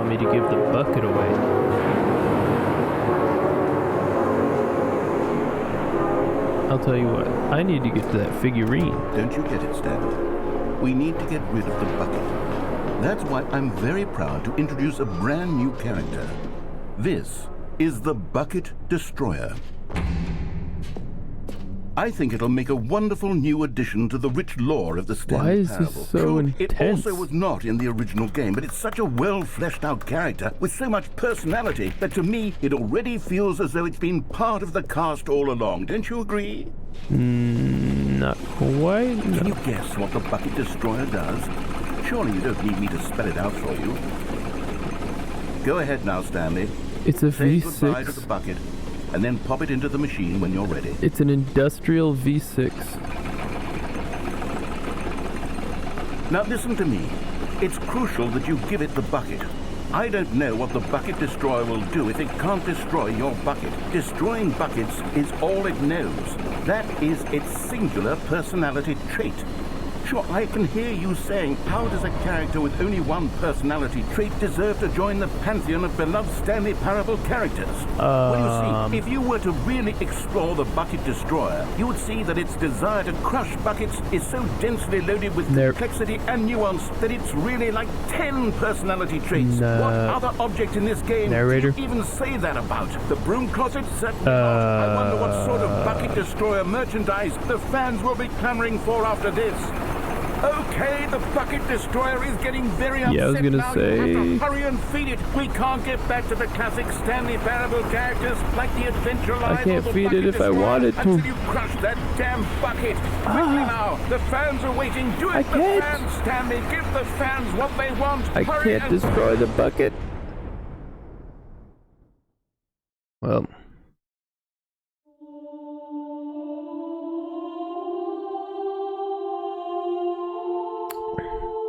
want me to give the bucket away. I'll tell you what, I need to get to that figurine. Don't you get it, Stanley? We need to get rid of the bucket. That's why I'm very proud to introduce a brand new character. This is the Bucket Destroyer. I think it'll make a wonderful new addition to the rich lore of the Stanley Why is Parable. this so intense? It also was not in the original game, but it's such a well-fleshed-out character with so much personality that to me, it already feels as though it's been part of the cast all along. Don't you agree? Not quite. Can you guess what the Bucket Destroyer does? Surely you don't need me to spell it out for you. Go ahead now, Stanley. It's a Say V6. goodbye to the bucket, and then pop it into the machine when you're ready. It's an industrial V6. Now listen to me. It's crucial that you give it the bucket. I don't know what the Bucket Destroyer will do if it can't destroy your bucket. Destroying buckets is all it knows. That is its singular personality trait. Sure, I can hear you saying, how does a character with only one personality trait deserve to join the pantheon of beloved Stanley Parable characters? Well, you see, if you were to really explore the Bucket Destroyer, you would see that its desire to crush buckets is so densely loaded with complexity and nuance that it's really like 10 personality traits. What other object in this game narrator? do you even say that about? The broom closet? Certainly not. I wonder what sort of Bucket Destroyer merchandise the fans will be clamoring for after this. Okay, the Bucket Destroyer is getting very upset. Yeah, I was gonna now. say. You have to hurry and feed it. We can't get back to the classic Stanley Parable characters like the Adventure Line. I can't feed it if I wanted to. Until you crush that damn bucket. Quickly now, the fans are waiting. Do it, the fans, Stanley. Give the fans what they want. I Hurry can't destroy the bucket. Well.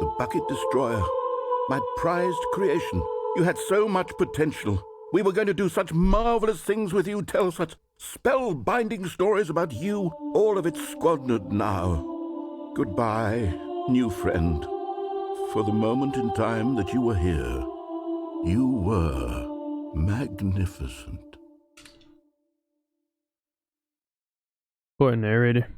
The Bucket Destroyer, my prized creation. You had so much potential. We were going to do such marvelous things with you, tell such spellbinding stories about you. All of it squandered now. Goodbye, new friend. For the moment in time that you were here, you were magnificent. Poor narrator.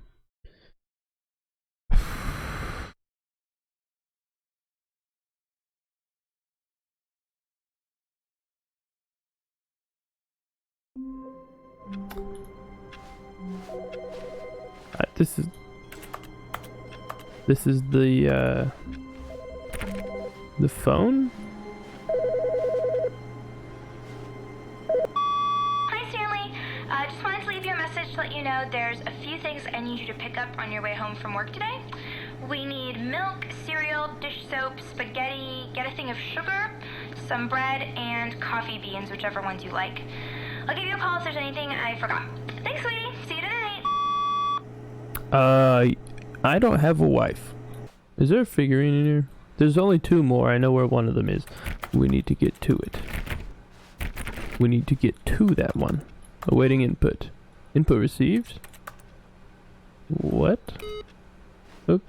This is the phone? Hi Stanley, just wanted to leave you a message to let you know there's a few things I need you to pick up on your way home from work today. We need milk, cereal, dish soap, spaghetti, get a thing of sugar, some bread, and coffee beans, whichever ones you like. I'll give you a call if there's anything I forgot. Thanks, sweetie. See you tonight. I don't have a wife. Is there a figurine in here? There's only 2 more. I know where one of them is. We need to get to it. We need to get to that one. Awaiting input. Input received? What? Oop.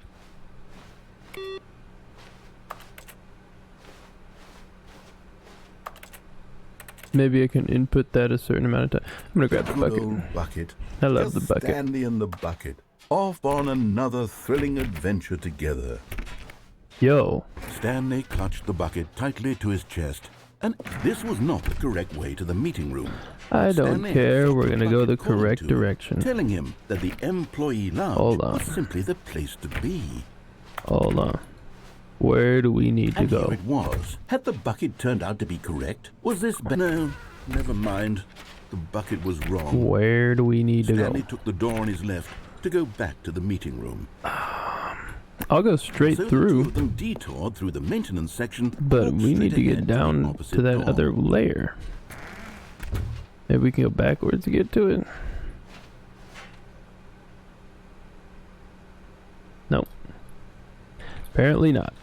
Maybe I can input that a certain amount of time. I'm gonna grab the bucket. Bucket. I love the bucket. Stanley and the bucket. Off on another thrilling adventure together. Yo. Stanley clutched the bucket tightly to his chest, and this was not the correct way to the meeting room. I don't Stanley care, had we're gonna go the bucket called correct to, direction. telling him that the employee lounge Hold on. was simply the place to be. Hold on. Where do we need to And go? here it was. Had the bucket turned out to be correct? Was this... No, never mind. The bucket was wrong. Where do we need to go? Stanley took the door on his left to go back to the meeting room. I'll go straight So through. the two of them detoured through the maintenance section, But walked we need straight to ahead get the down opposite to that door. other layer. Maybe we can go backwards to get to it. No. Apparently not.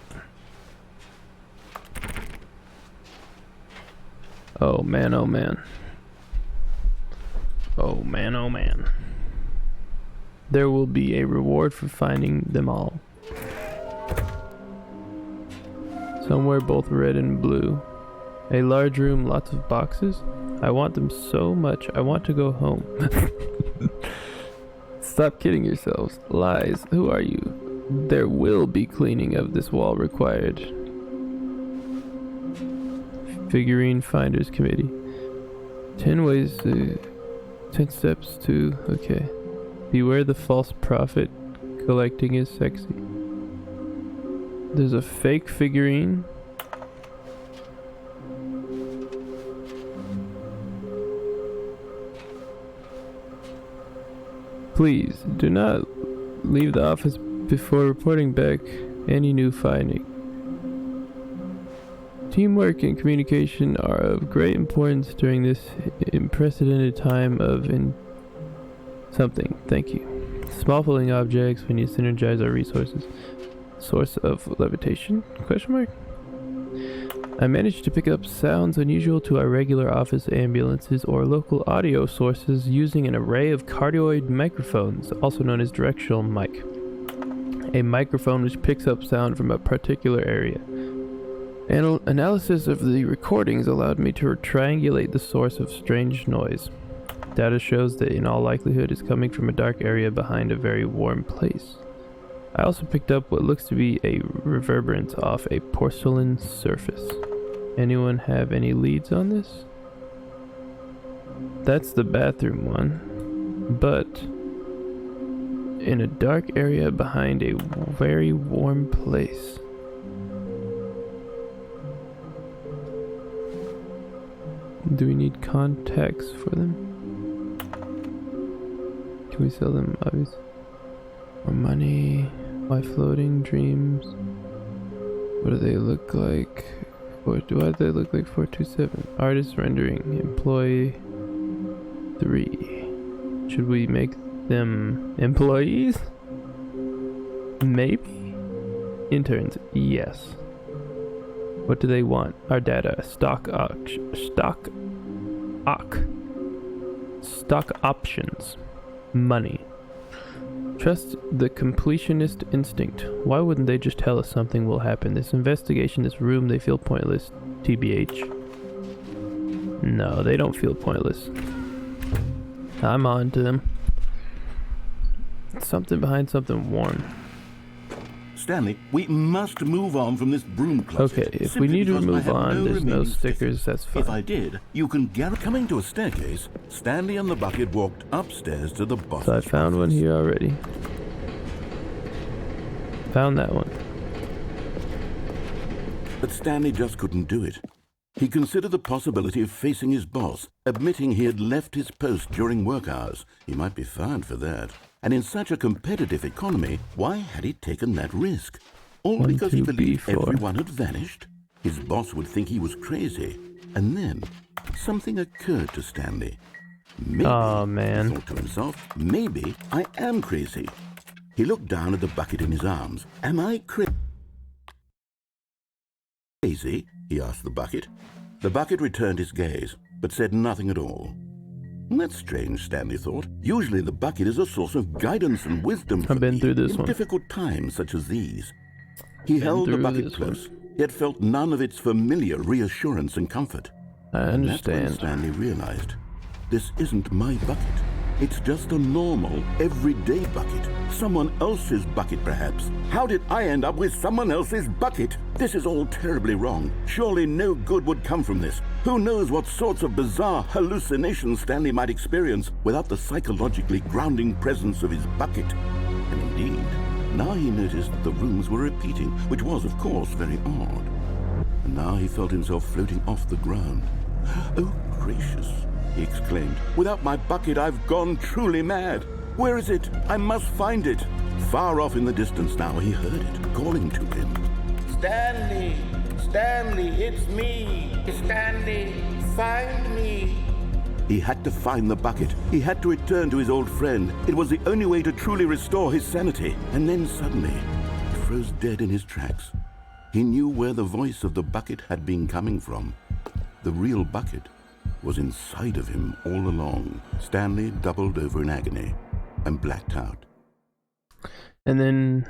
Oh man, oh man. Oh man, oh man. There will be a reward for finding them all. Somewhere both red and blue. A large room, lots of boxes. I want them so much. I want to go home. Stop kidding yourselves. Lies. Who are you? There will be cleaning of this wall required. Figurine Finders Committee. 10 ways to... 10 steps to... Okay. Beware the false prophet. Collecting is sexy. There's a fake figurine. Please, do not leave the office before reporting back any new finding. Teamwork and communication are of great importance during this unprecedented time of something. Thank you. Small floating objects, we need to synergize our resources. Source of levitation? Question mark? I managed to pick up sounds unusual to our regular office ambulances or local audio sources using an array of cardioid microphones, also known as directional mic. A microphone which picks up sound from a particular area. Analysis of the recordings allowed me to triangulate the source of strange noise. Data shows that in all likelihood is coming from a dark area behind a very warm place. I also picked up what looks to be a reverberance off a porcelain surface. Anyone have any leads on this? That's the bathroom one, but in a dark area behind a very warm place. Do we need contacts for them? Can we sell them, obviously? More money. Why floating dreams? What do they look like? Why do they look like 427? Artist rendering. Employee 3. Should we make them employees? Maybe? Interns. Yes. What do they want? Our data. Stock options. Money. Trust the completionist instinct. Why wouldn't they just tell us something will happen? This investigation, this room, they feel pointless. TBH. No, they don't feel pointless. I'm on to them. Something behind something warm. Stanley, we must move on from this broom closet. Okay, if we need to move on, there's no stickers, that's fine. If I did, you can guarantee. Coming to a staircase, Stanley and the bucket walked upstairs to the boss. So I found one here already. Found that one. But Stanley just couldn't do it. He considered the possibility of facing his boss, admitting he had left his post during work hours. He might be fined for that. And in such a competitive economy, why had he taken that risk? All because he believed everyone had vanished? His boss would think he was crazy. And then, something occurred to Stanley. Maybe, he thought to himself, maybe I am crazy. He looked down at the bucket in his arms. Am I crazy? He asked the bucket. The bucket returned his gaze, but said nothing at all. That's strange, Stanley thought. Usually the bucket is a source of guidance and wisdom for me in difficult times such as these. He held the bucket close, yet felt none of its familiar reassurance and comfort. I understand. And that's when Stanley realized, this isn't my bucket. It's just a normal, everyday bucket. Someone else's bucket, perhaps. How did I end up with someone else's bucket? This is all terribly wrong. Surely no good would come from this. Who knows what sorts of bizarre hallucinations Stanley might experience without the psychologically grounding presence of his bucket. And indeed, now he noticed that the rooms were repeating, which was, of course, very odd. And now he felt himself floating off the ground. Oh, gracious, he exclaimed. Without my bucket, I've gone truly mad. Where is it? I must find it. Far off in the distance now, he heard it, calling to him. Stanley! Stanley, it's me! Stanley, find me! He had to find the bucket. He had to return to his old friend. It was the only way to truly restore his sanity. And then suddenly, he froze dead in his tracks. He knew where the voice of the bucket had been coming from. The real bucket was inside of him all along. Stanley doubled over in agony and blacked out. And then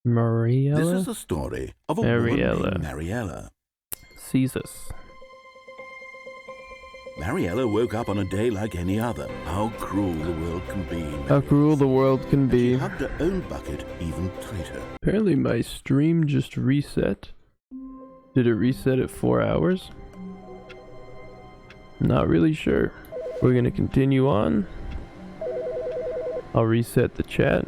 Mariella? This is the story of a woman named Mariella. sees us. Mariella woke up on a day like any other. How cruel the world can be. How cruel the world can She be. hugged her own bucket even tighter. Apparently my stream just reset. Did it reset at 4 hours? Not really sure. We're gonna continue on. I'll reset the chat.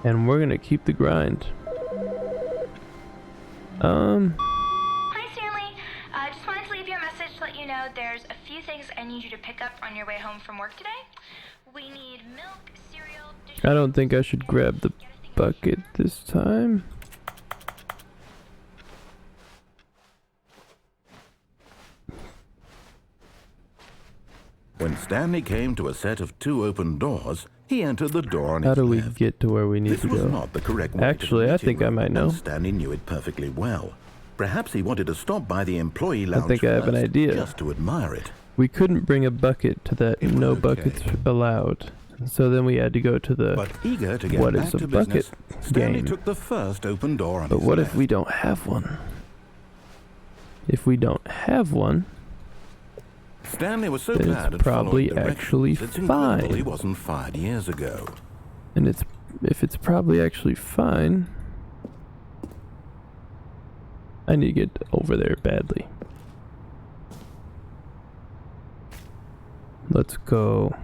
And we're gonna keep the grind. Hi, Stanley. Just wanted to leave you a message to let you know there's a few things I need you to pick up on your way home from work today. We need milk, cereal, I don't think I should grab the bucket this time. When Stanley came to a set of 2 open doors, he entered the door on How his do we left. get to where we need This to was go? not the correct way Actually, to the I think I meeting might room, know. and Stanley knew it perfectly well. Perhaps he wanted to stop by the employee lounge think I have an first, idea. just to admire it. We couldn't bring a bucket to that It was no okay. buckets allowed. So then we had to go to the But eager to get what back is a to bucket business, Stanley game. took the first open door on But his what left. if we don't have one? If we don't have one, Stanley was so then it's glad at probably following actually directions, it's incredible fine. he wasn't fired years ago. and if it's probably actually fine, I need to get over there badly. Let's go.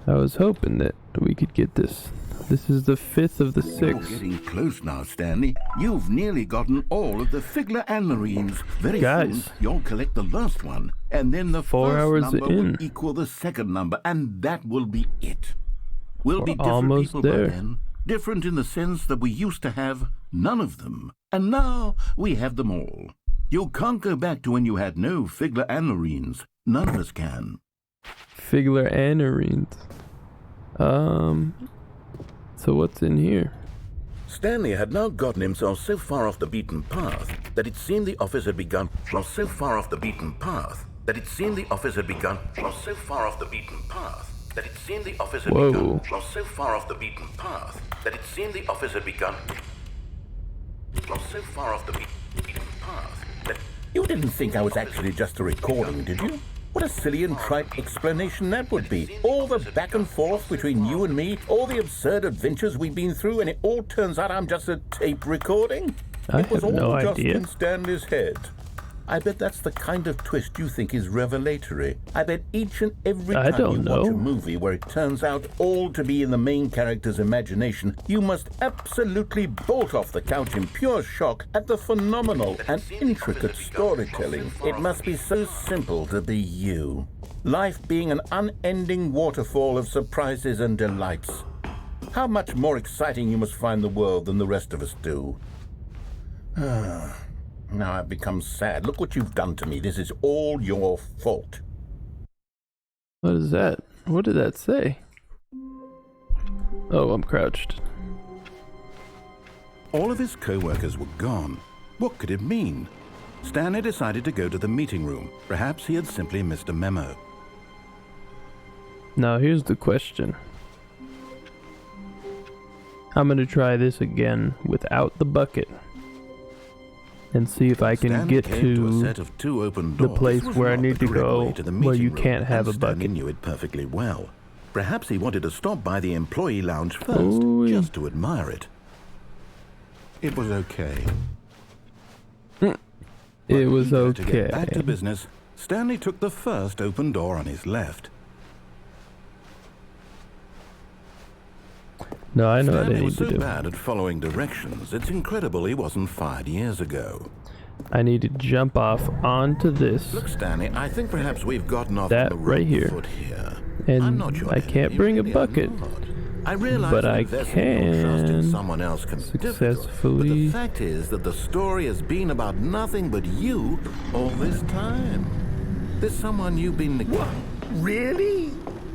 I was hoping that we could get this. This is the 5th of the You're 6th. getting close now, Stanley. You've nearly gotten all of the Figler and Marines. Very Guys. soon, you'll collect the last one, and then the 4 first hours number in. will equal the second number, and that will be it. We'll be We're different almost people there. by then. Different in the sense that we used to have none of them, and now we have them all. You can't go back to when you had no Figler and Marines. None of us can. Figler and Marines. So what's in here? Stanley had now gotten himself so far off the beaten path that it seemed the office had begun. So far off the beaten path that it seemed the office had begun. So far off the beaten path that it seemed the office had Whoa. begun. So far off the beaten path that it seemed the office had begun. So far off the beaten path that you didn't think I was actually just a recording, did you? What a silly and trite explanation that would be. All the back and forth between you and me, all the absurd adventures we've been through, and it all turns out I'm just a tape recording? I It was have no all just idea. in Stanley's head. I bet that's the kind of twist you think is revelatory. I bet each and every I time don't you watch know. a movie where it turns out all to be in the main character's imagination, you must absolutely bolt off the couch in pure shock at the phenomenal and intricate storytelling. It must be so simple to be you. Life being an unending waterfall of surprises and delights. How much more exciting you must find the world than the rest of us do. Now I've become sad. Look what you've done to me. This is all your fault. What is that? What did that say? Oh, I'm crouched. All of his co-workers were gone. What could it mean? Stanley decided to go to the meeting room. Perhaps he had simply missed a memo. Now here's the question. I'm gonna try this again without the bucket. And see if I can Stanley get came to a to set of 2 open the doors. place This was where I not need the to correct go, way to the where meeting you room, can't have and a Stanley bucket. knew it perfectly well. Perhaps he wanted to stop by the employee lounge first, Ooh. just to admire it. It was okay. It was Eager to get back okay. to business, Stanley took the first open door on his left. No, I know what I Stanley need was to so do. bad at following directions, it's incredible he wasn't fired years ago. I need to jump off onto this, Look, Stanley, I think perhaps we've gotten off That on the right wrong here. foot here. and I'm not your I can't enemy, bring a really, I'm bucket. not. I realize but that I investing your trust in can someone else can be difficult, but successfully- the fact is that the story has been about nothing but you all this time. There's someone you've been... What? Really?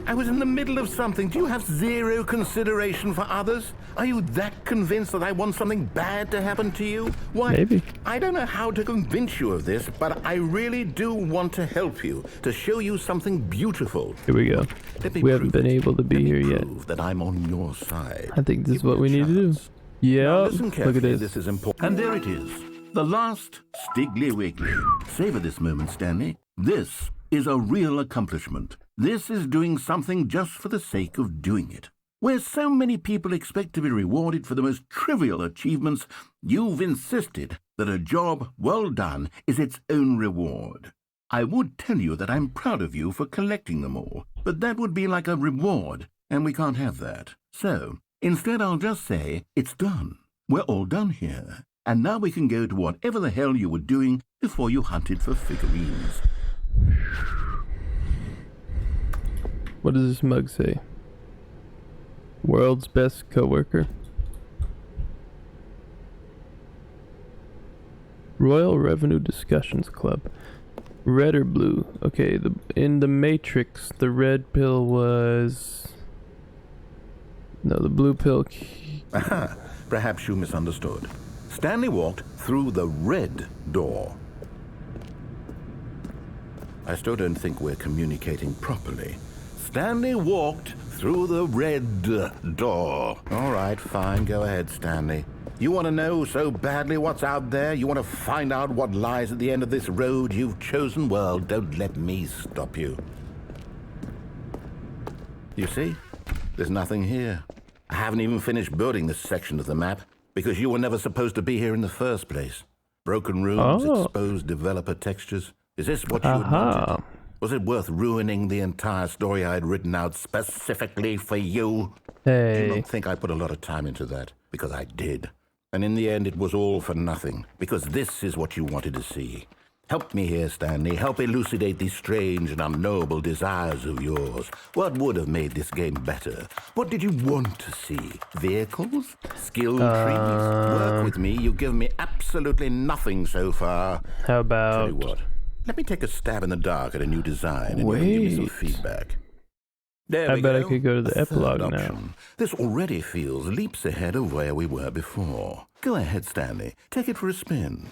I was in the middle of something. Do you have zero consideration for others? Are you that convinced that I want something bad to happen to you? Why? Maybe. I don't know how to convince you of this, but I really do want to help you, to show you something beautiful. Here we go. Let me We haven't prove been it. able to be Let me here yet. prove that I'm on your side. I think this is Give me what we a need to do. chance. Yeah, Now listen look carefully, at this. this is important. And there it is. The last Stiggly Wiggly. Savor this moment, Stanley. This is a real accomplishment. This is doing something just for the sake of doing it. Where so many people expect to be rewarded for the most trivial achievements, you've insisted that a job well done is its own reward. I would tell you that I'm proud of you for collecting them all, but that would be like a reward, and we can't have that. So, instead I'll just say, it's done. We're all done here. And now we can go to whatever the hell you were doing before you hunted for figurines. What does this mug say? World's best coworker. Royal Revenue Discussions Club. Red or blue? Okay, in the Matrix, the red pill was... No, the blue pill... Aha, perhaps you misunderstood. Stanley walked through the red door. I still don't think we're communicating properly. Stanley walked through the red door. All right, fine, go ahead, Stanley. You want to know so badly what's out there? You want to find out what lies at the end of this road you've chosen? Well, don't let me stop you. You see? There's nothing here. I haven't even finished building this section of the map because you were never supposed to be here in the first place. Broken rooms, exposed developer textures. Is this what you had wanted? Was it worth ruining the entire story I had written out specifically for you? Hey. Do not think I put a lot of time into that, because I did. And in the end, it was all for nothing, because this is what you wanted to see. Help me here, Stanley. Help elucidate these strange and unknowable desires of yours. What would have made this game better? What did you want to see? Vehicles? Skill trees? Work with me. You've given me absolutely nothing so far. How about... Tell you what. Let me take a stab in the dark at a new design and you can give me some feedback. There we go. I bet I could go to the epilogue now. This already feels leaps ahead of where we were before. Go ahead, Stanley. Take it for a spin.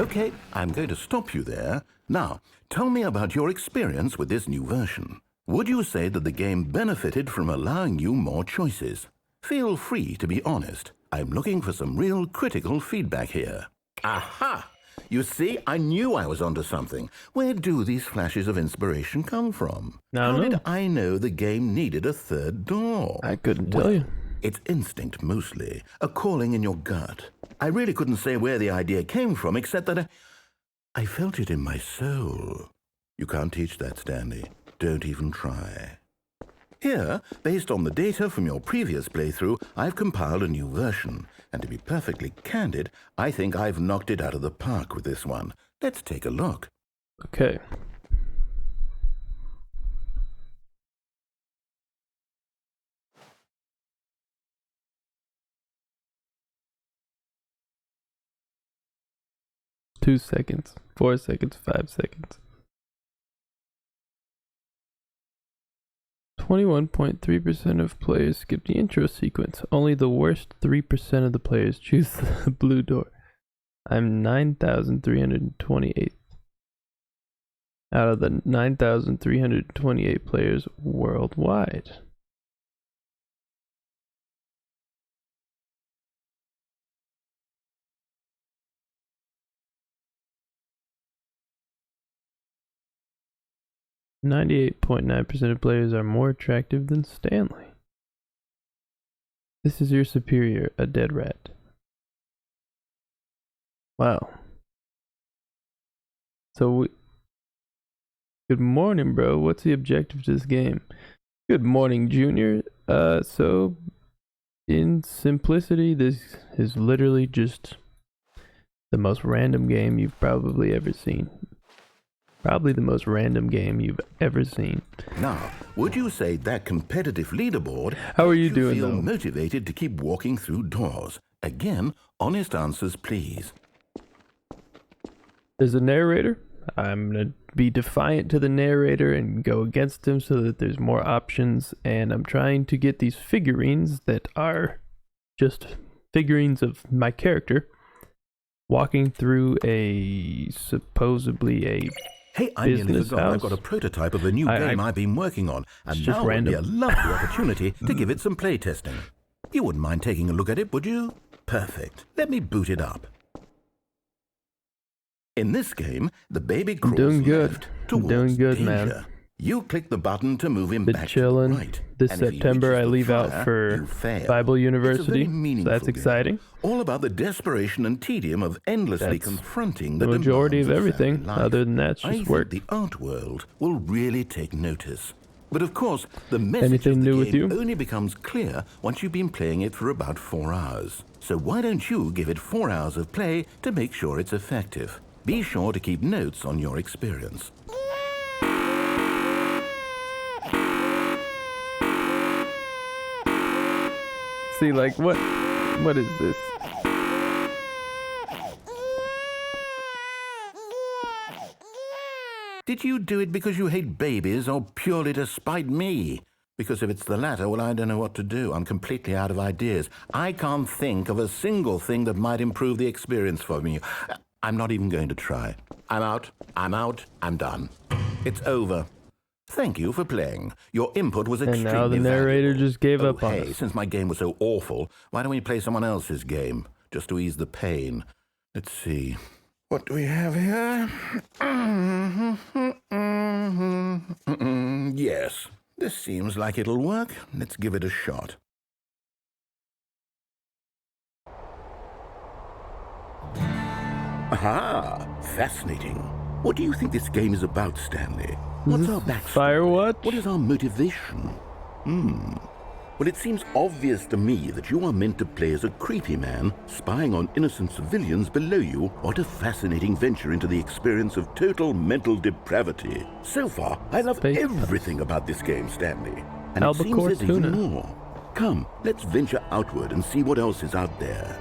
Okay, I'm going to stop you there. Now, tell me about your experience with this new version. Would you say that the game benefited from allowing you more choices? Feel free to be honest. I'm looking for some real critical feedback here. Aha! You see, I knew I was onto something. Where do these flashes of inspiration come from? How did I know the game needed a third door? I couldn't tell you. It's instinct mostly, a calling in your gut. I really couldn't say where the idea came from, except that I felt it in my soul. You can't teach that, Stanley. Don't even try. Here, based on the data from your previous playthrough, I've compiled a new version. And to be perfectly candid, I think I've knocked it out of the park with this one. Let's take a look. Okay. Two seconds, 4 seconds, 5 seconds. 21.3% of players skip the intro sequence. Only the worst 3% of the players choose the blue door. I'm 9,328 out of the 9,328 players worldwide. .9% of players are more attractive than Stanley. This is your superior, a dead rat. Wow. So good morning, bro. What's the objective to this game? Good morning, Junior. So in simplicity, this is literally just the most random game you've probably ever seen. Probably the most random game you've ever seen. Now, would you say that competitive leaderboard... How are you doing, feel though? Motivated to keep walking through doors? Again, honest answers, please. There's a narrator. I'm going to be defiant to the narrator and go against him so that there's more options. And I'm trying to get these figurines that are just figurines of my character walking through supposedly a Hey, I nearly business forgot. house. I've got a prototype of a new game I've been working on, and It's just now would be a random. lovely opportunity to give it some play testing. You wouldn't mind taking a look at it, would you? Perfect. Let me boot it up. In this game, the baby crawls doing good. left I'm towards doing good, danger. man. You click the button to move him Been back chilling. to the right. This and if he September, reaches I the leave out fire, for you fail. Bible It's a University. very So meaningful that's game, exciting. all about the desperation and tedium of endlessly That's confronting The the majority of demands everything. family life. Other than that, it's I just think work. the art world will really take notice. But of course, the message Anything of the new with game you? only becomes clear once you've been playing it for about 4 hours. So why don't you give it 4 hours of play to make sure it's effective? Be sure to keep notes on your experience. See, like, what is this? Did you do it because you hate babies or purely to spite me? Because if it's the latter, well, I don't know what to do. I'm completely out of ideas. I can't think of a single thing that might improve the experience for me. I'm not even going to try. I'm out. I'm done. It's over. Thank you for playing. Your input was And extremely now the narrator valuable. just gave up on Hey, us. since my game was so awful, why don't we play someone else's game, just to ease the pain? Let's see. What do we have here? Yes, this seems like it'll work. Let's give it a shot. Aha! Fascinating. What do you think this game is about, Stanley? What's our backstory? Firewatch? What is our motivation? Well, it seems obvious to me that you are meant to play as a creepy man spying on innocent civilians below you. What a fascinating venture into the experience of total mental depravity. So far, I love Space everything about this game, Stanley. And it Albacore seems there's even tuna. more. Come, let's venture outward and see what else is out there.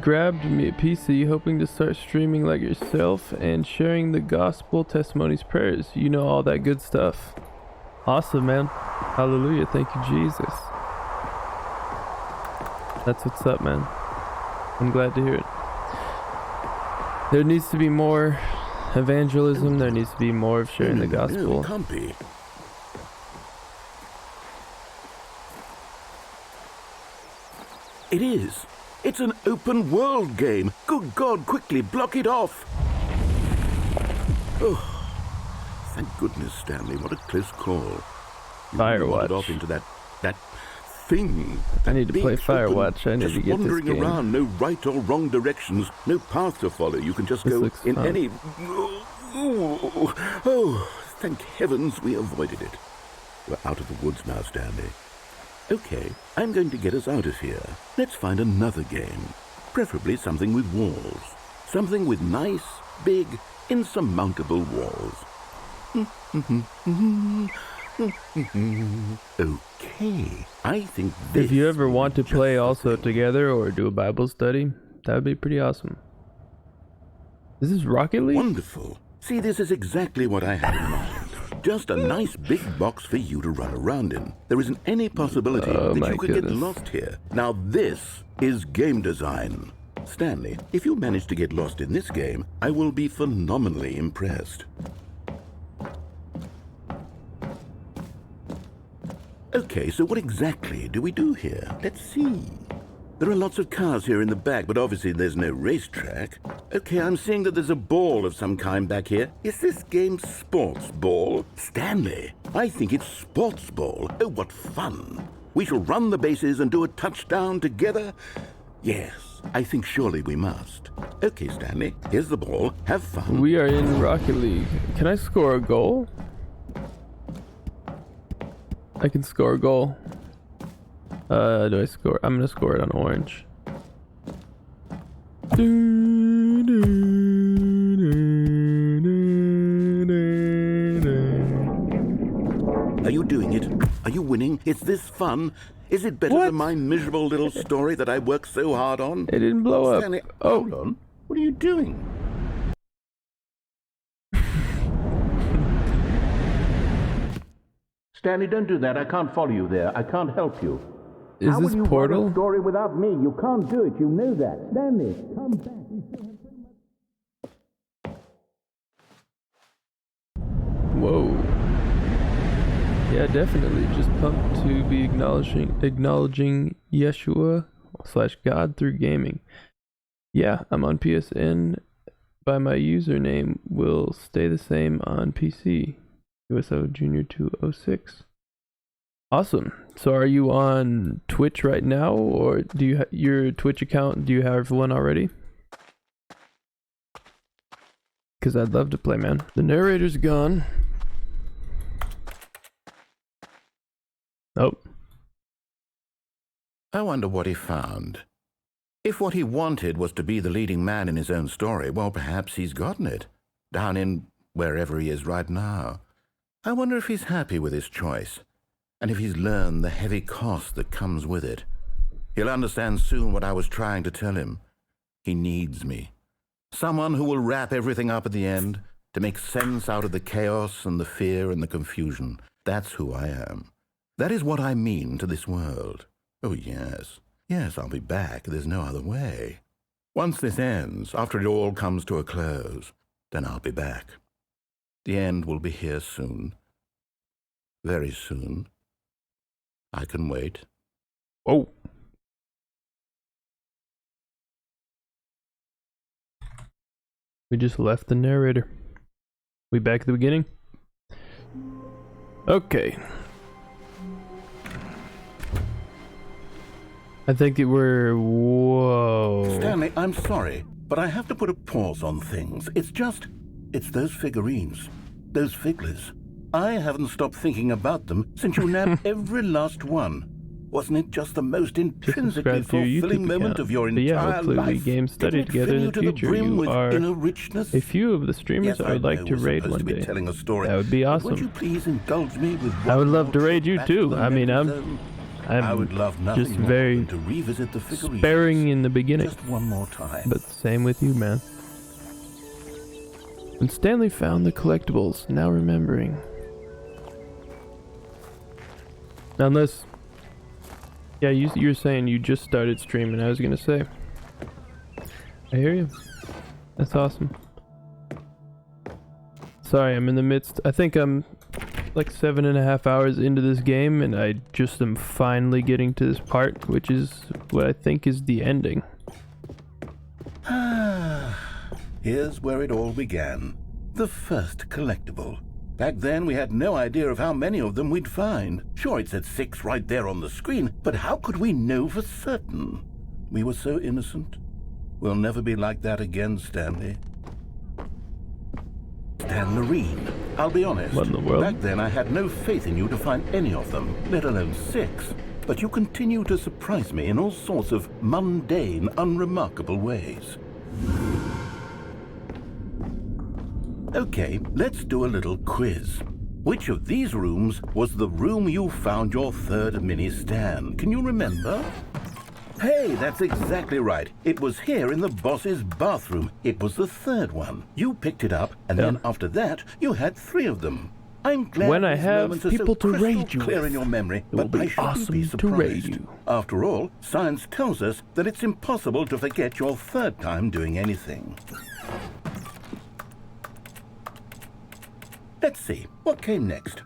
Grabbed me a PC hoping to start streaming like yourself and sharing the gospel, testimonies, prayers. You know, all that good stuff. Awesome, man. Hallelujah. Thank you, Jesus. That's what's up, man. I'm glad to hear it. There needs to be more evangelism. There needs to be more of sharing the No, gospel. it can't be. It is. It's an open world game. Good God, quickly block it off. Oh, thank goodness, Stanley. What a close call. You really wandered Firewatch. off into that thing. I need to big play open, Firewatch. I need just to get this wandering game. around, no right or wrong directions, no path to follow. You can just This go looks in fun. any. Oh, thank heavens we avoided it. We're out of the woods now, Stanley. Okay, I'm going to get us out of here. Let's find another game. Preferably something with walls. Something with nice, big, insurmountable walls. Okay, I think this... If you ever will want be to play just the also thing. together or do a Bible study, that would be pretty awesome. Is this Rocket League? Wonderful. See, this is exactly what I had in mind. Just a nice big box for you to run around in. There isn't any possibility Oh, that my you could get goodness. lost here. Now this is game design. Stanley, if you manage to get lost in this game, I will be phenomenally impressed. Okay, so what exactly do we do here? Let's see. There are lots of cars here in the back, but obviously there's no racetrack. Okay, I'm seeing that there's a ball of some kind back here. Is this game sports ball? Stanley, I think it's sports ball. Oh, what fun. We shall run the bases and do a touchdown together. Yes, I think surely we must. Okay, Stanley, here's the ball. Have fun. We are in Rocket League. Can I score a goal? I can score a goal. Do I score? I'm gonna score it on orange. Are you doing it? Are you winning? Is this fun? Is it better What? than my miserable little story that I worked so hard on? It didn't blow up. Stanley, Oh, hold on. What are you doing? Stanley, don't do that. I can't follow you there. I can't help you. is How this will you write a Portal? story without me? You can't do it. You know that. Stanley, come back. Whoa. Yeah, definitely. Just pumped to be acknowledging Yeshua / God through gaming. Yeah, I'm on PSN, but my username will stay the same on PC. USO Junior 206. Awesome. So are you on Twitch right now, or do you your Twitch account, do you have one already? Because I'd love to play, man. The narrator's gone. Oh. I wonder what he found. If what he wanted was to be the leading man in his own story, well, perhaps he's gotten it, down in wherever he is right now. I wonder if he's happy with his choice, and if he's learned the heavy cost that comes with it. He'll understand soon what I was trying to tell him. He needs me. Someone who will wrap everything up at the end, to make sense out of the chaos and the fear and the confusion. That's who I am. That is what I mean to this world. Oh, yes. Yes, I'll be back. There's no other way. Once this ends, after it all comes to a close, then I'll be back. The end will be here soon. Very soon. I can wait. Oh. We just left the narrator. We back at the beginning? Okay. I think that we're... Whoa. Stanley, I'm sorry, but I have to put a pause on things. It's those figurines. Those figglers. I haven't stopped thinking about them since you nabbed every last one. Wasn't it just the most intrinsically fulfilling moment of your entire hopefully life? we game study together in the future. You are a few of the streamers I would like to raid one day. That would be awesome. Would you please indulge me with I would love to raid you too. I mean, I would love nothing just more very than to revisit the figurines. sparing in the beginning. Just one more time. But same with you, man. When Stanley found the collectibles, now remembering. Now unless... Yeah, you're saying you just started streaming, I was gonna say. I hear you. That's awesome. Sorry, I'm in the midst... I think I'm like 7.5 hours into this game, and I just am finally getting to this part, which is what I think is the ending. Here's where it all began. The first collectible. Back then, we had no idea of how many of them we'd find. Sure, it said 6 right there on the screen, but how could we know for certain? We were so innocent. We'll never be like that again, Stanley. Stanley, I'll be honest. What in the world? Back then, I had no faith in you to find any of them, let alone 6. But you continue to surprise me in all sorts of mundane, unremarkable ways. Okay, let's do a little quiz. Which of these rooms was the room you found your third mini Stan? Can you remember? Hey, that's exactly right. It was here in the boss's bathroom. It was the third one. You picked it up, and then after that, you had 3 of them. I'm glad when I have people to raid you clear with, in your memory, it will but be I shouldn't awesome be to surprised. raid you. After all, science tells us that it's impossible to forget your third time doing anything. Let's see, what came next?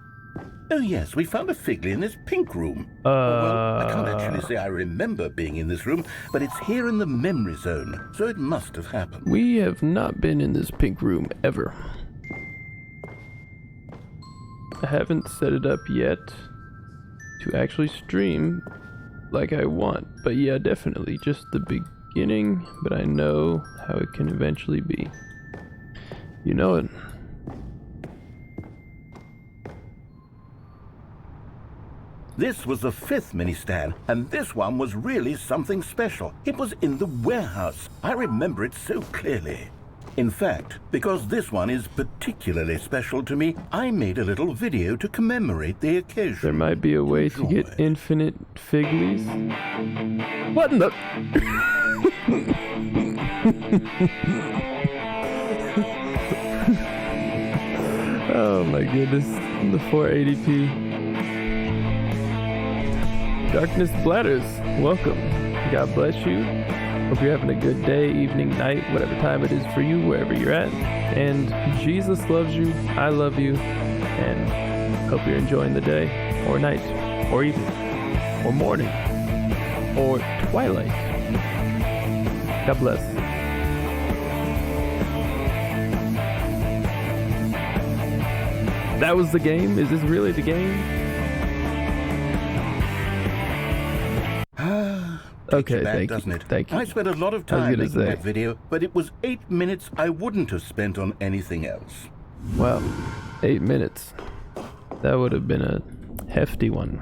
Oh yes, we found a Figley in this pink room. Well, I can't actually say I remember being in this room, but it's here in the memory zone, so it must have happened. We have not been in this pink room ever. I haven't set it up yet to actually stream like I want, but yeah, definitely just the beginning, but I know how it can eventually be. You know it. This was the 5th mini Stan, and this one was really something special. It was in the warehouse. I remember it so clearly. In fact, because this one is particularly special to me, I made a little video to commemorate the occasion. There might be a way to get infinite Figlies. What in the... Oh my goodness, the 480p. Darkness Bladders, welcome. God bless you. Hope you're having a good day, evening, night, whatever time it is for you, wherever you're at. And Jesus loves you, I love you, and hope you're enjoying the day, or night, or evening, or morning, or twilight. God bless. That was the game? Is this really the game? Okay, thank you. Thank you. I spent a lot of time making that video, but it was 8 minutes I wouldn't have spent on anything else. Wow, 8 minutes. That would have been a hefty one.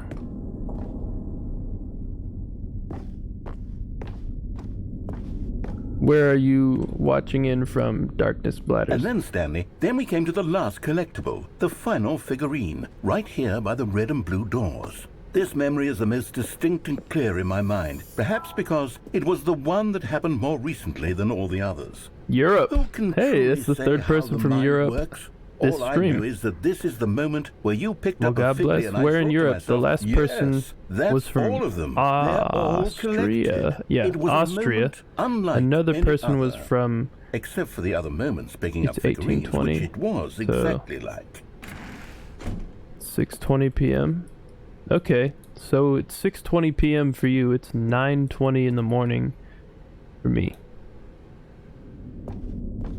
Where are you watching in from, Darkness Bladders? And then, Stanley, then we came to the last collectible, the final figurine, right here by the red and blue doors. This memory is the most distinct and clear in my mind, perhaps because it was the one that happened more recently than all the others. Europe. Who can Hey, that's the third person from Europe. This all stream. I know is that this is the moment where you picked up God a figure bless. and I Where in thought to Europe? myself, The last person yes, that's was from all of them. They're all Austria. collected. Yeah, It was a Austria. moment unlike Another any person was other, from. except for the other moments picking up It's figurines, 1820, which it was exactly like. 6:20 p.m. Okay, so it's 6:20 p.m. for you. It's 9:20 in the morning for me.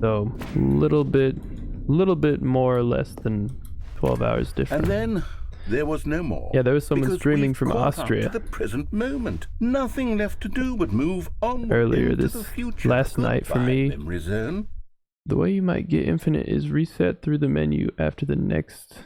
So little bit more or less than 12 hours different. And then there was no more. Yeah, there was someone because streaming we've from caught up Austria to the present moment. Nothing left to do but move on earlier into this the future. last night for Goodbye, me. Memory zone. The way you might get infinite is reset through the menu after the next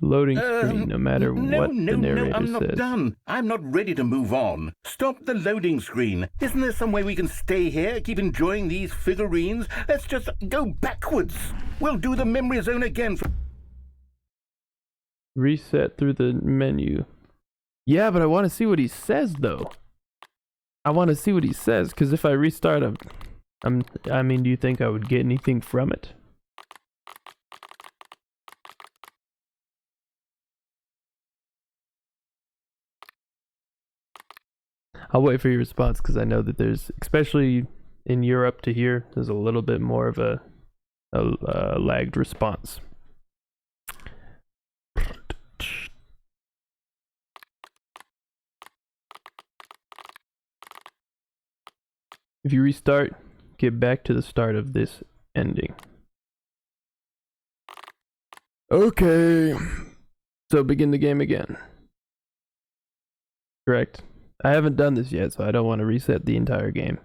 loading screen, no matter what the narrator I'm not says. done. I'm not ready to move on. Stop the loading screen. Isn't there some way we can stay here, keep enjoying these figurines? Let's just go backwards. We'll do the memory zone again. Reset through the menu. Yeah, but I want to see what he says, though. I want to see what he says, because if I restart, I mean, do you think I would get anything from it? I'll wait for your response, because I know that there's, especially in Europe to here, there's a little bit more of a lagged response. If you restart, get back to the start of this ending. Okay, so begin the game again. Correct. I haven't done this yet, so I don't want to reset the entire game.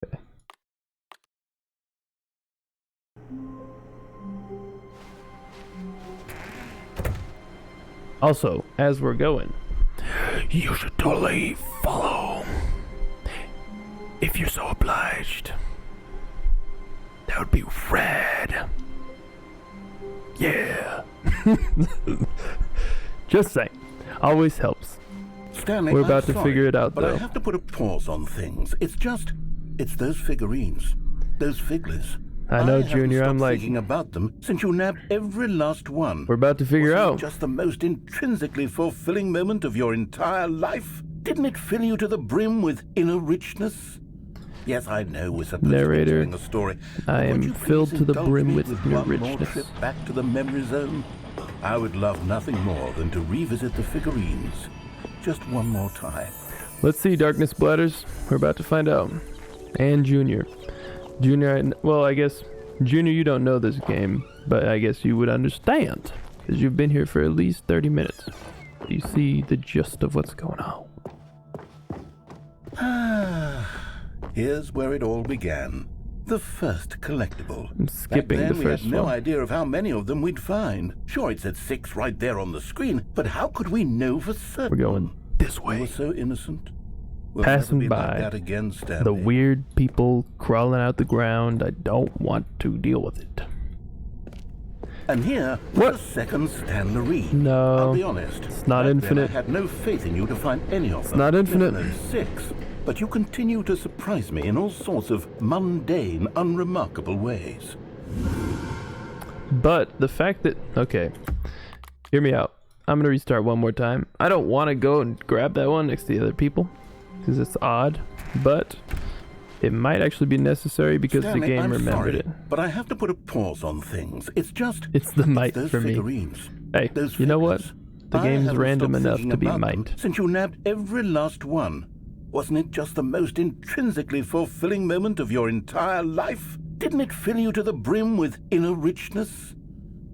Okay. Also, as we're going, you should totally follow, if you're so obliged. That would be rad. Yeah. Just saying. Always helps. Stanley, We're about I'm to figure sorry, it out, but though. I have to put a pause on things. It's those figurines, those figglers. I know, I haven't Junior. I'm stopped like, thinking about them since you nabbed every last one. we're about to figure Wasn't it out. just the most intrinsically fulfilling moment of your entire life? Didn't it fill you to the brim with inner richness? Yes, I know we're supposed Narrator, to be telling a story. I but would am you please filled to the indulge brim me with inner one more richness. trip back to the memory zone? I would love nothing more than to revisit the figurines. Just one more time. Let's see, Darkness Bladders. We're about to find out. And Junior. Junior, well, I guess, Junior, you don't know this game, but I guess you would understand, because you've been here for at least 30 minutes. You see the gist of what's going on. Here's where it all began. The first collectible. I'm skipping Back then, the first we had no one. idea of how many of them we'd find. Sure, it said 6 right there on the screen, but how could we know for certain? We're going this We were way. so innocent. We'll Passing never be like by that again, Stanley. the weird people crawling out the ground. I don't want to deal with it. And here was What? the second Stanley. No, I'll be honest. it's not back then infinite. I had no faith in you to find any of them. It's not infinite. Let alone 6. But you continue to surprise me in all sorts of mundane, unremarkable ways. But the fact that, okay, hear me out. I'm gonna restart one more time. I don't want to go and grab that one next to the other people because it's odd, but it might actually be necessary because Stanley, the game I'm remembered sorry, it. but I have to put a pause on things. It's the might those for me. figurines. Hey, Those you know what? figures. The I game's haven't random stopped enough thinking to be about them might. since you nabbed every last one. Wasn't it just the most intrinsically fulfilling moment of your entire life? Didn't it fill you to the brim with inner richness?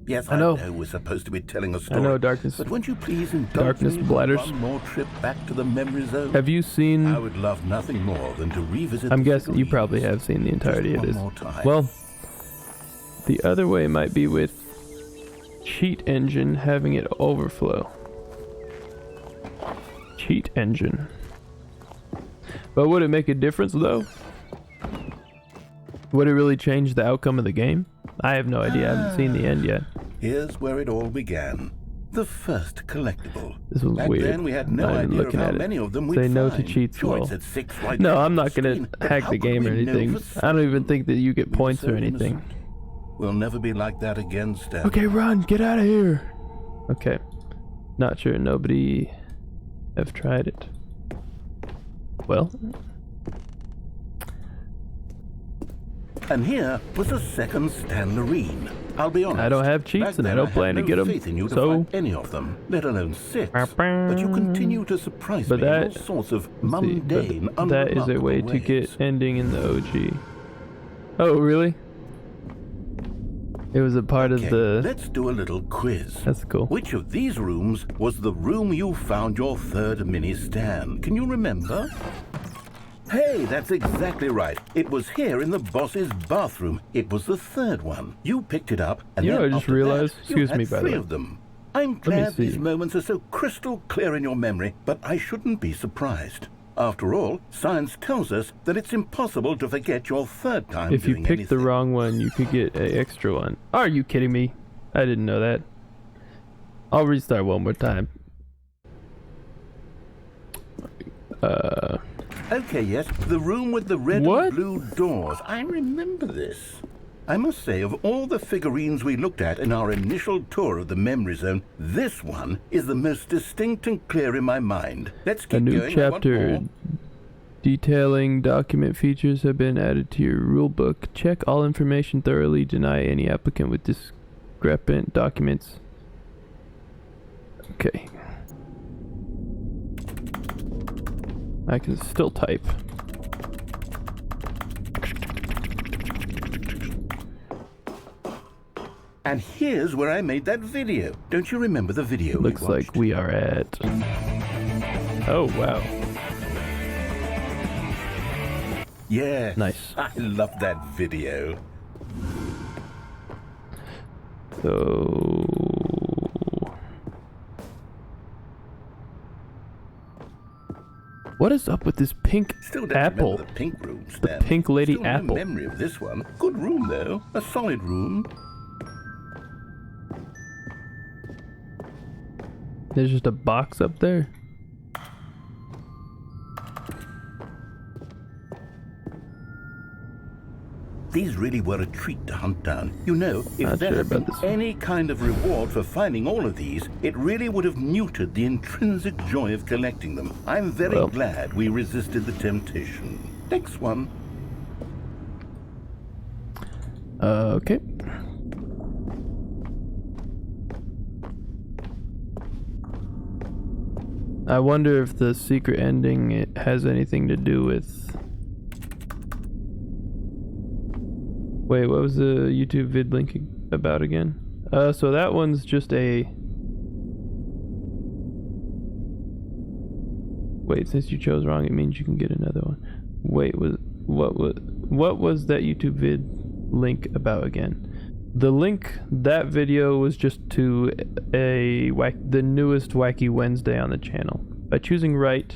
Yes, I know we're supposed to be telling a story. I know, Darkness. But won't you please indulge Darkness me with bladders. one more trip back to the memory zone? Have you seen... I would love nothing more than to revisit I'm the guessing you figurines. probably have seen the entirety of Just this. one more time. Well, the other way might be with Cheat Engine having it overflow. Cheat Engine. But would it make a difference though? Would it really change the outcome of the game? I have no idea. I haven't seen the end yet. Here's where it all began. The first collectible. This was Back weird. then we had no Not even idea of looking how at it. many of them we'd Say no to find. cheats, Sure, lol. it said 6 right No, there I'm on not gonna screen, but hack how the could game or we know anything. for I don't even think that you get We were points so or anything. innocent. We'll never be like that again, Stan. Okay, run! Get out of here! Okay. Not sure. Nobody have tried it. Well, And here was a second Stanley. I'll be honest. I don't have cheats back and I then don't had plan to no get 'em, faith in you to so- find any of them, let alone 6. But you continue to surprise But me in all that- sorts of see, but mundane, that is a way unremarkable to get ways. ending in the OG. Oh, really? It was a part of Okay, the... let's do a little quiz. That's cool. Which of these rooms was the room you found your third mini Stan? Can you remember? Hey, that's exactly right. It was here in the boss's bathroom. It was the third one. You picked it up, and You know, then I just after realized- that, excuse you had me, by the 3 way. of them. I'm me glad these see. moments are so crystal clear in your memory, but I shouldn't be surprised. After all, science tells us that it's impossible to forget your third time If you doing picked the anything. wrong one, you could get an extra one. Are you kidding me? I didn't know that. I'll restart one more time. Okay, yes, the room with the red What? and blue doors. I remember this. I must say, of all the figurines we looked at in our initial tour of the memory zone, this one is the most distinct and clear in my mind. Let's keep A new going. I want chapter more. detailing document features have been added to your rulebook. Check all information thoroughly. Deny any applicant with discrepant documents. Okay. I can still type. And here's where I made that video. Don't you remember the video we Looks like watched? we are at... Oh, wow. Yeah. Nice. I love that video. So... What is up with this pink Still don't apple? remember the pink room, The Stan. pink lady Still apple. No memory of this one. Good room though. A solid room. There's just a box up there. These really were a treat to hunt down. You know, if Not there sure had been about this one. any kind of reward for finding all of these, it really would have muted the intrinsic joy of collecting them. I'm very Well. glad we resisted the temptation. Next one. Okay. I wonder if the secret ending has anything to do with... Wait, what was the YouTube vid link about again? So that one's just a... Wait, since you chose wrong, it means you can get another one. Wait, what was that YouTube vid link about again? The link, that video was just to the newest Wacky Wednesday on the channel. By choosing right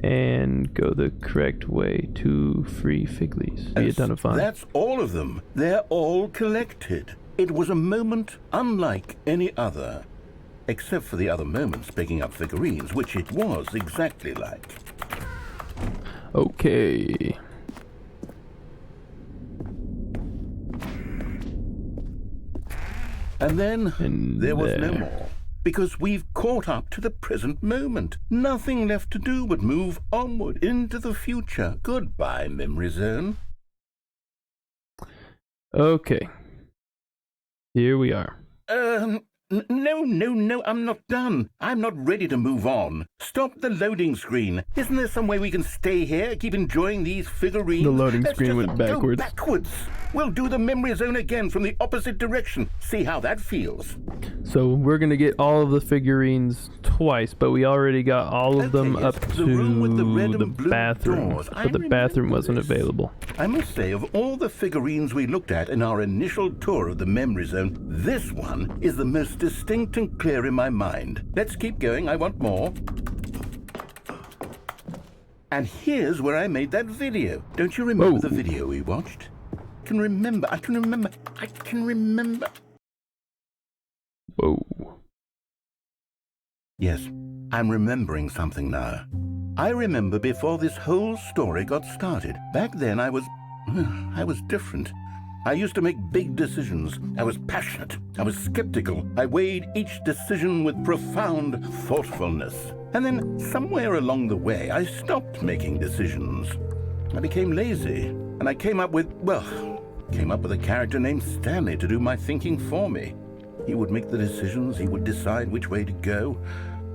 and go the correct way to free figlies. Be a ton of fun. That's all of them. They're all collected. It was a moment unlike any other. Except for the other moments picking up figurines, which it was exactly like. Okay. And then And there was no there. more. because we've caught up to the present moment. Nothing left to do but move onward into the future. Goodbye, memory zone. Okay. Here we are. No, I'm not done. I'm not ready to move on. Stop the loading screen. Isn't there some way we can stay here, keep enjoying these figurines? The loading Let's screen just went backwards. Go backwards. We'll do the memory zone again from the opposite direction. See how that feels. So we're gonna get all of the figurines twice, but we already got all of them yes, up the to room with the red and blue bathroom, doors. but the bathroom wasn't available. I must say, of all the figurines we looked at in our initial tour of the memory zone, this one is the most distinct and clear in my mind. Let's keep going. I want more. And here's where I made that video. Don't you remember the video we watched? I can remember. Whoa. Yes, I'm remembering something now. I remember before this whole story got started. Back then I was different. I used to make big decisions. I was passionate. I was skeptical. I weighed each decision with profound thoughtfulness. And then somewhere along the way, I stopped making decisions. I became lazy, and I came up with a character named Stanley to do my thinking for me. He would make the decisions. He would decide which way to go.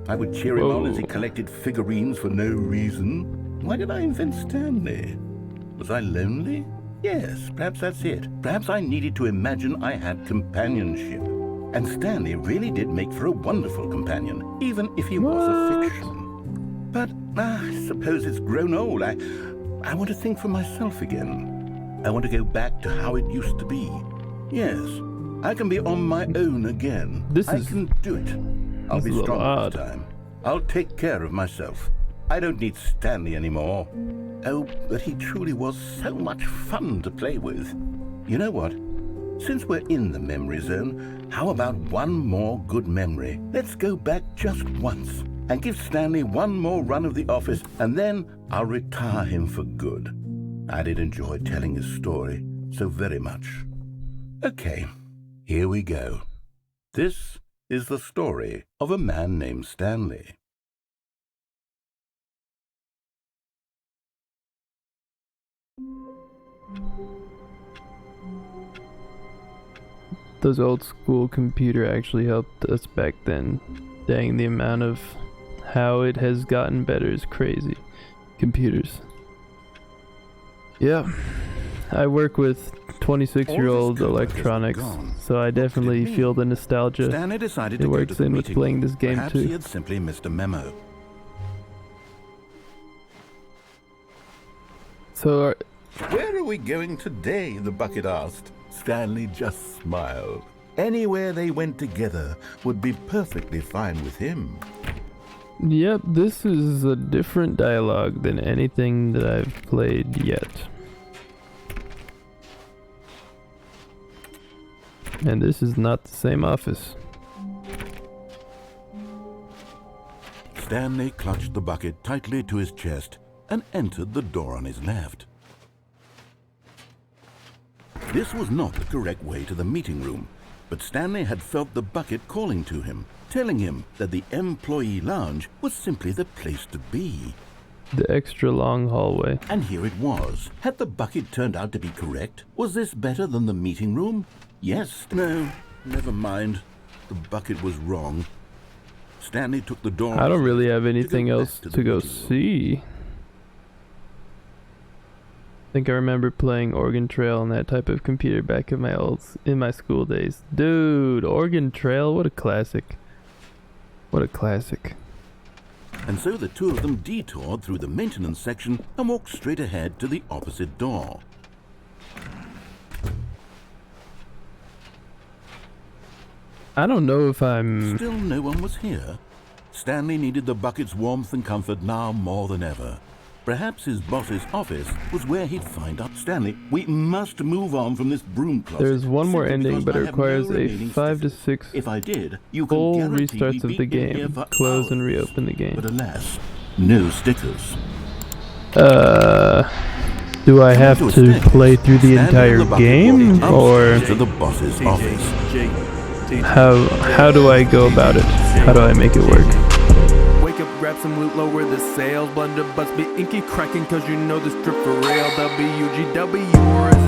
I would cheer him on as he collected figurines for no reason. Why did I invent Stanley? Was I lonely? Yes, perhaps that's it. Perhaps I needed to imagine I had companionship. And Stanley really did make for a wonderful companion, even if he was a fiction. But I suppose it's grown old. I want to think for myself again. I want to go back to how it used to be. Yes, I can be on my own again. I can do it. I'll be strong this time. I'll take care of myself. I don't need Stanley anymore. Oh, but he truly was so much fun to play with. You know what? Since we're in the memory zone, how about one more good memory? Let's go back just once and give Stanley one more run of the office, and then I'll retire him for good. I did enjoy telling his story so very much. Okay, here we go. This is the story of a man named Stanley. Those old school computer actually helped us back then. Dang, the amount of how it has gotten better is crazy. Computers. Yeah, I work with 26-year-old electronics, so I definitely feel the nostalgia. Stanley decided it to works go to in the with meeting. playing this game Perhaps too. he had simply missed a memo. So, Where are we going today? The bucket asked. Stanley just smiled. Anywhere they went together would be perfectly fine with him. yep, this is a different dialogue than anything that I've played yet. And this is not the same office. Stanley clutched the bucket tightly to his chest and entered the door on his left. This was not the correct way to the meeting room, but Stanley had felt the bucket calling to him, telling him that the employee lounge was simply the place to be. The extra long hallway. And here it was. Had the bucket turned out to be correct? Was this better than the meeting room? Yes. No. Never mind. The bucket was wrong. Stanley took the door. I don't really have anything else to go see. I think I remember playing Oregon Trail on that type of computer back in my school days. Dude, Oregon Trail, what a classic. What a classic. And so the two of them detoured through the maintenance section and walked straight ahead to the opposite door. I don't know if I'm... Still no one was here. Stanley needed the bucket's warmth and comfort now more than ever. Perhaps his boss's office was where he'd find out. Stanley, we must move on from this broom closet. There's one more simply ending, because but it I have no requires a remaining 5 to stickers. 6 If I did, you can full guarantee restarts we'd of the be in here game. for Close and hours. reopen the game. But alas, no stickers. Do I have to play through the Stanley entire and the bucket game, walked or... upstairs to the boss's office. How do I go about it? How do I make it work? Wake up, grab some loot, lower the sails. Blunder butts be inky cracking, cause you know this trip for real. WGW or